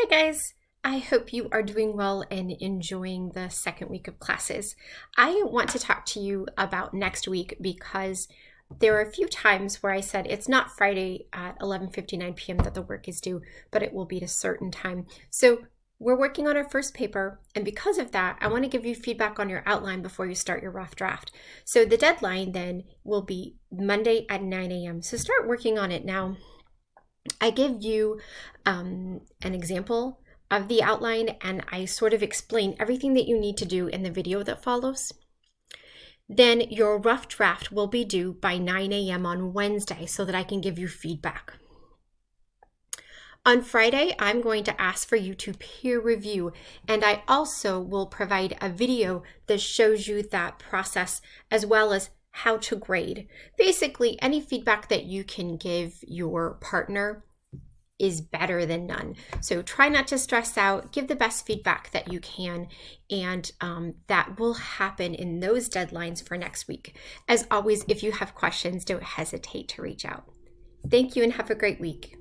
Hi guys! I hope you are doing well and enjoying the second week of classes. I want to talk to you about next week because there are a few times where I said it's not Friday at 11:59 p.m. that the work is due, but it will be at a certain time. So we're working on our first paper, and because of that, I want to give you feedback on your outline before you start your rough draft. So the deadline then will be Monday at 9 a.m. So start working on it now. I give you an example of the outline and I sort of explain everything that you need to do in the video that follows. Then your rough draft will be due by 9 a.m. on Wednesday so that I can give you feedback. On Friday, I'm going to ask for you to peer review, and I also will provide a video that shows you that process as well as how to grade. Basically, any feedback that you can give your partner is better than none. So try not to stress out, give the best feedback that you can, and that will happen in those deadlines for next week. As always, if you have questions, don't hesitate to reach out. Thank you and have a great week.